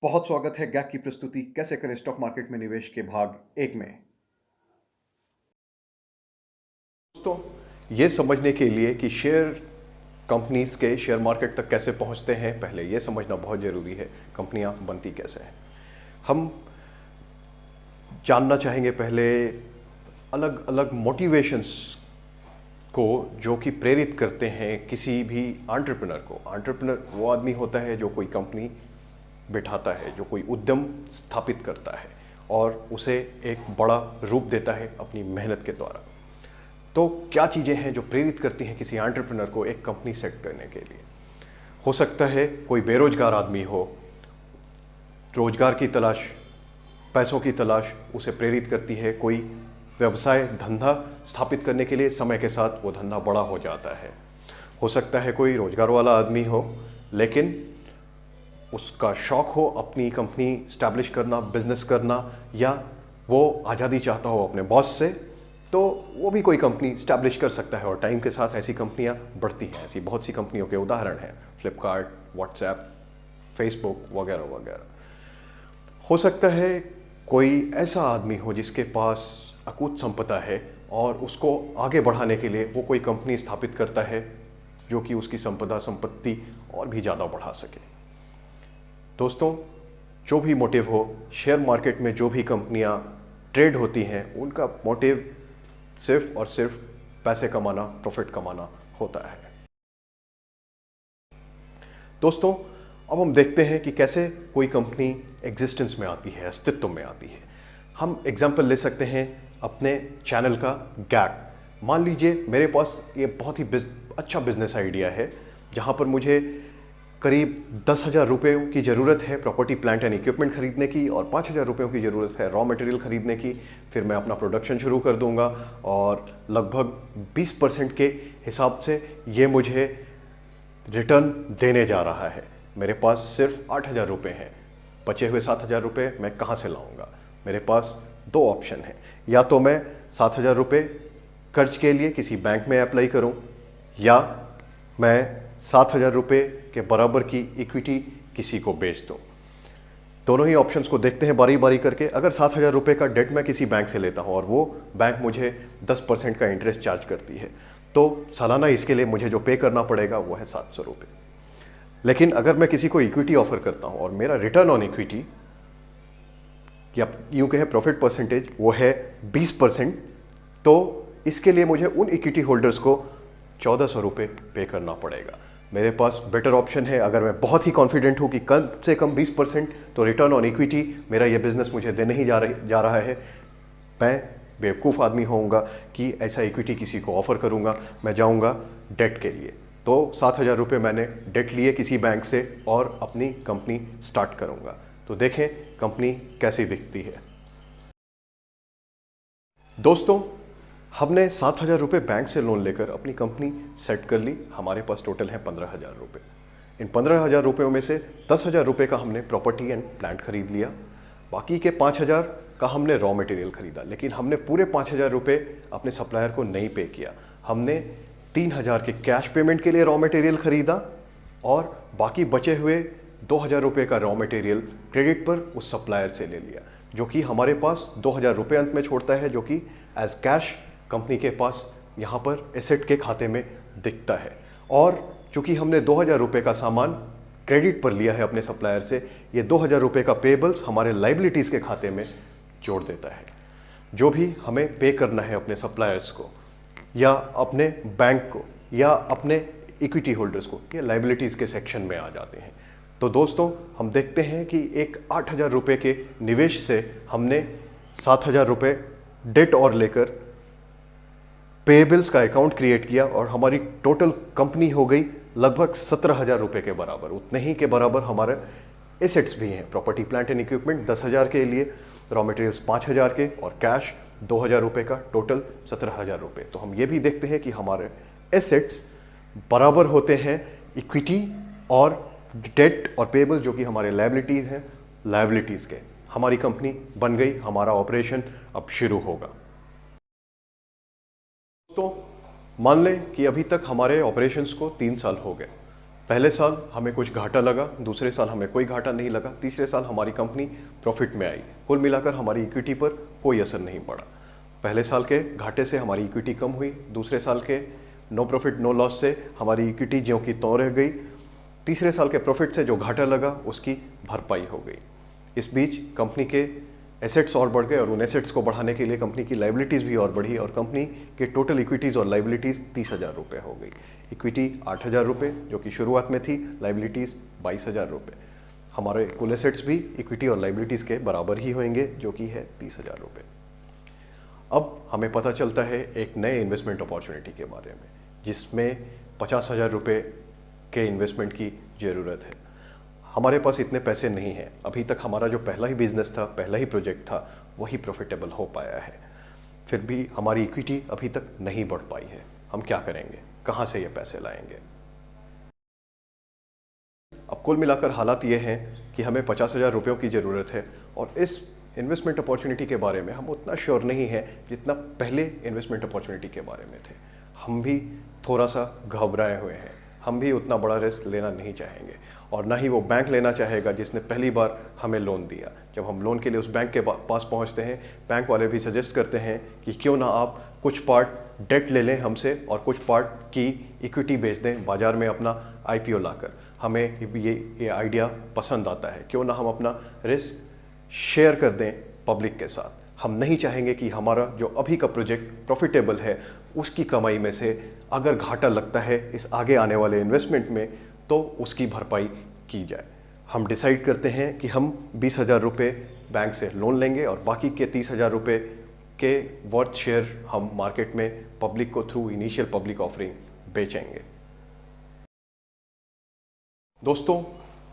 बहुत स्वागत है गैक की प्रस्तुति कैसे करें स्टॉक मार्केट में निवेश के भाग एक में। दोस्तों, ये समझने के लिए कि शेयर कंपनीज के शेयर मार्केट तक कैसे पहुंचते हैं, पहले ये समझना बहुत ज़रूरी है कंपनियां बनती कैसे हैं। हम जानना चाहेंगे पहले अलग अलग मोटिवेशंस को जो कि प्रेरित करते हैं किसी भी एंटरप्रेन्योर को। एंटरप्रेन्योर वो आदमी होता है जो कोई कंपनी बिठाता है, जो कोई उद्यम स्थापित करता है और उसे एक बड़ा रूप देता है अपनी मेहनत के द्वारा। तो क्या चीज़ें हैं जो प्रेरित करती हैं किसी एंटरप्रेन्योर को एक कंपनी सेट करने के लिए? हो सकता है कोई बेरोजगार आदमी हो, रोजगार की तलाश, पैसों की तलाश उसे प्रेरित करती है। कोई व्यवसाय धंधा स्थापित करने के लिए समय के साथ वो धंधा बड़ा हो जाता है। हो सकता है कोई रोजगार वाला आदमी हो लेकिन उसका शौक हो अपनी कंपनी स्टैब्लिश करना, बिजनेस करना, या वो आज़ादी चाहता हो अपने बॉस से, तो वो भी कोई कंपनी स्टैब्लिश कर सकता है और टाइम के साथ ऐसी कंपनियां बढ़ती हैं। ऐसी बहुत सी कंपनियों के उदाहरण हैं, फ्लिपकार्ट, व्हाट्सएप, फेसबुक वगैरह वगैरह। हो सकता है कोई ऐसा आदमी हो जिसके पास अकूत संपदा है और उसको आगे बढ़ाने के लिए वो कोई कंपनी स्थापित करता है जो कि उसकी संपत्ति और भी ज़्यादा बढ़ा सके। दोस्तों, जो भी मोटिव हो, शेयर मार्केट में जो भी कंपनियां ट्रेड होती हैं उनका मोटिव सिर्फ और सिर्फ पैसे कमाना, प्रॉफिट कमाना होता है। दोस्तों, अब हम देखते हैं कि कैसे कोई कंपनी एग्जिस्टेंस में आती है, अस्तित्व में आती है। हम एग्जांपल ले सकते हैं अपने चैनल का, गैक। मान लीजिए मेरे पास ये बहुत ही अच्छा बिजनेस आइडिया है जहां पर मुझे करीब 10,000 रुपये की ज़रूरत है प्रॉपर्टी, प्लांट एंड इक्विपमेंट खरीदने की और 5,000 रुपयों की ज़रूरत है रॉ मटेरियल खरीदने की। फिर मैं अपना प्रोडक्शन शुरू कर दूंगा और लगभग 20% के हिसाब से ये मुझे रिटर्न देने जा रहा है। मेरे पास सिर्फ 8,000 रुपये हैं, बचे हुए 7,000 रुपये मैं कहाँ से लाऊंगा? मेरे पास दो ऑप्शन हैं, या तो मैं 7,000 रुपये कर्ज के लिए किसी बैंक में अप्लाई करूं, या मैं 7,000 रुपये के बराबर की इक्विटी किसी को बेच दूं। दोनों ही ऑप्शंस को देखते हैं बारी बारी करके। अगर 7,000 रुपये का डेट मैं किसी बैंक से लेता हूं और वो बैंक मुझे 10% का इंटरेस्ट चार्ज करती है, तो सालाना इसके लिए मुझे जो पे करना पड़ेगा वो है 700 रुपये। लेकिन अगर मैं किसी को इक्विटी ऑफर करता हूं और मेरा रिटर्न ऑन इक्विटी, या यूं कहें प्रॉफिट परसेंटेज, वो है 20%, तो इसके लिए मुझे उन इक्विटी होल्डर्स को 1,400 रुपये पे करना पड़ेगा। मेरे पास बेटर ऑप्शन है, अगर मैं बहुत ही कॉन्फिडेंट हूँ कि कम से कम 20% तो रिटर्न ऑन इक्विटी मेरा ये बिजनेस मुझे देने ही जा रहा है, मैं बेवकूफ़ आदमी होऊंगा कि ऐसा इक्विटी किसी को ऑफर करूंगा। मैं जाऊंगा डेट के लिए, तो 7,000 रुपये मैंने डेट लिए किसी बैंक से और अपनी कंपनी स्टार्ट करूंगा। तो देखें कंपनी कैसी दिखती है। दोस्तों, हमने 7,000 रुपये बैंक से लोन लेकर अपनी कंपनी सेट कर ली। हमारे पास टोटल है 15,000 रुपये। इन 15,000 रुपयों में से 10,000 रुपये का हमने प्रॉपर्टी एंड प्लांट खरीद लिया, बाकी के 5,000 का हमने रॉ मटेरियल खरीदा। लेकिन हमने पूरे 5,000 रुपये अपने सप्लायर को नहीं पे किया। हमने 3,000 के कैश पेमेंट के लिए रॉ मटेरियल खरीदा और बाकी बचे हुए 2,000 रुपये का रॉ मटेरियल क्रेडिट पर उस सप्लायर से ले लिया, जो कि हमारे पास 2,000 रुपये अंत में छोड़ता है, जो कि एज कैश कंपनी के पास यहाँ पर एसेट के खाते में दिखता है। और चूंकि हमने 2,000 रुपये का सामान क्रेडिट पर लिया है अपने सप्लायर से, ये 2,000 रुपये का पेबल्स हमारे लाइबिलिटीज़ के खाते में जोड़ देता है। जो भी हमें पे करना है अपने सप्लायर्स को या अपने बैंक को या अपने इक्विटी होल्डर्स को, ये लाइबिलिटीज़ के सेक्शन में आ जाते हैं। तो दोस्तों, हम देखते हैं कि एक 8,000 रुपये के निवेश से हमने 7,000 रुपये डेट और लेकर पेबल्स का अकाउंट क्रिएट किया और हमारी टोटल कंपनी हो गई लगभग 17,000 रुपये के बराबर। उतने ही के बराबर हमारे एसेट्स भी हैं, प्रॉपर्टी, प्लांट एंड इक्विपमेंट 10,000 के लिए, रॉ मटेरियल्स 5,000 के और कैश 2,000 रुपये का, टोटल 17,000 रुपये। तो हम ये भी देखते हैं कि हमारे एसेट्स बराबर होते हैं इक्विटी और डेट और पेबल, जो कि हमारे लायबिलिटीज़ हैं, लायबिलिटीज़ के। हमारी कंपनी बन गई, हमारा ऑपरेशन अब शुरू होगा। तो मान लें कि अभी तक हमारे ऑपरेशंस को 3 साल हो गए। पहले साल हमें कुछ घाटा लगा, दूसरे साल हमें कोई घाटा नहीं लगा, तीसरे साल हमारी कंपनी प्रॉफिट में आई। कुल मिलाकर हमारी इक्विटी पर कोई असर नहीं पड़ा। पहले साल के घाटे से हमारी इक्विटी कम हुई, दूसरे साल के नो प्रॉफिट नो लॉस से हमारी इक्विटी ज्यों की त्यों रह गई, तीसरे साल के प्रॉफिट से जो घाटा लगा उसकी भरपाई हो गई। इस बीच कंपनी के एसेट्स और बढ़ गए और उन एसेट्स को बढ़ाने के लिए कंपनी की लाइबिलिटीज़ भी और बढ़ी और कंपनी के टोटल इक्विटीज़ और लाइबिलिटीज़ 30,000 रुपये हो गई। इक्विटी 8,000 रुपये जो कि शुरुआत में थी, लाइबिलिटीज़ 22,000 रुपये। हमारे कुल एसेट्स भी इक्विटी और लाइबिलिटीज़ के बराबर ही होंगे जो कि है 30,000 रुपये। अब हमें पता चलता है एक नए इन्वेस्टमेंट अपॉर्चुनिटी के बारे में जिसमें 50,000 रुपये के इन्वेस्टमेंट की ज़रूरत है। हमारे पास इतने पैसे नहीं हैं, अभी तक हमारा जो पहला ही बिजनेस था, पहला ही प्रोजेक्ट था, वही प्रॉफिटेबल हो पाया है। फिर भी हमारी इक्विटी अभी तक नहीं बढ़ पाई है। हम क्या करेंगे, कहाँ से ये पैसे लाएंगे? अब कुल मिलाकर हालात ये हैं कि हमें 50,000 रुपयों की ज़रूरत है और इस इन्वेस्टमेंट अपॉर्चुनिटी के बारे में हम उतना श्योर नहीं है जितना पहले इन्वेस्टमेंट अपॉर्चुनिटी के बारे में थे। हम भी थोड़ा सा घबराए हुए हैं, हम भी उतना बड़ा रिस्क लेना नहीं चाहेंगे और ना ही वो बैंक लेना चाहेगा जिसने पहली बार हमें लोन दिया। जब हम लोन के लिए उस बैंक के पास पहुंचते हैं, बैंक वाले भी सजेस्ट करते हैं कि क्यों ना आप कुछ पार्ट डेट ले लें हमसे और कुछ पार्ट की इक्विटी बेच दें बाज़ार में अपना IPO लाकर। हमें ये आइडिया पसंद आता है, क्यों ना हम अपना रिस्क शेयर कर दें पब्लिक के साथ। हम नहीं चाहेंगे कि हमारा जो अभी का प्रोजेक्ट प्रॉफिटेबल है उसकी कमाई में से अगर घाटा लगता है इस आगे आने वाले इन्वेस्टमेंट में तो उसकी भरपाई की जाए। हम डिसाइड करते हैं कि हम 20,000 रुपये बैंक से लोन लेंगे और बाकी के 30,000 रुपये के वर्थ शेयर हम मार्केट में पब्लिक को थ्रू इनिशियल पब्लिक ऑफरिंग बेचेंगे। दोस्तों,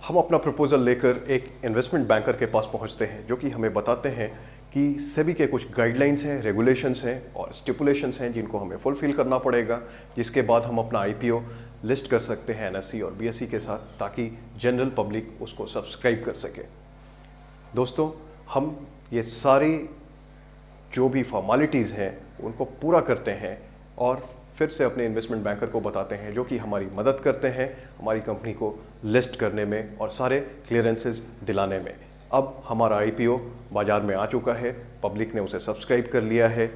हम अपना प्रपोजल लेकर एक इन्वेस्टमेंट बैंकर के पास पहुंचते हैं जो कि हमें बताते हैं कि सेबी के कुछ गाइडलाइंस हैं, रेगुलेशंस हैं और स्टिपुलेशंस हैं जिनको हमें फुलफिल करना पड़ेगा, जिसके बाद हम अपना IPO लिस्ट कर सकते हैं NSE और BSE के साथ ताकि जनरल पब्लिक उसको सब्सक्राइब कर सके। दोस्तों, हम ये सारी जो भी फॉर्मेलिटीज़ हैं उनको पूरा करते हैं और फिर से अपने इन्वेस्टमेंट बैंकर को बताते हैं जो कि हमारी मदद करते हैं हमारी कंपनी को लिस्ट करने में और सारे क्लियरेंसेस दिलाने में। अब हमारा IPO बाज़ार में आ चुका है, पब्लिक ने उसे सब्सक्राइब कर लिया है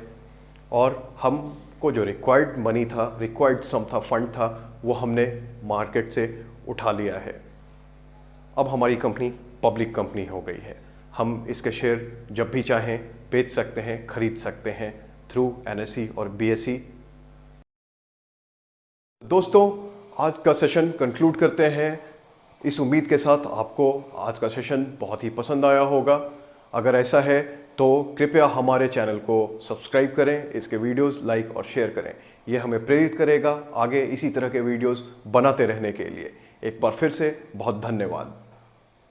और हमको जो रिक्वायर्ड मनी था, रिक्वायर्ड सम था, फंड था, वो हमने मार्केट से उठा लिया है। अब हमारी कंपनी पब्लिक कंपनी हो गई है। हम इसके शेयर जब भी चाहें बेच सकते हैं, खरीद सकते हैं थ्रू NSE और BSE। दोस्तों, आज का सेशन कंक्लूड करते हैं इस उम्मीद के साथ आपको आज का सेशन बहुत ही पसंद आया होगा। अगर ऐसा है तो कृपया हमारे चैनल को सब्सक्राइब करें, इसके वीडियोस लाइक और शेयर करें। यह हमें प्रेरित करेगा आगे इसी तरह के वीडियोस बनाते रहने के लिए। एक बार फिर से बहुत धन्यवाद।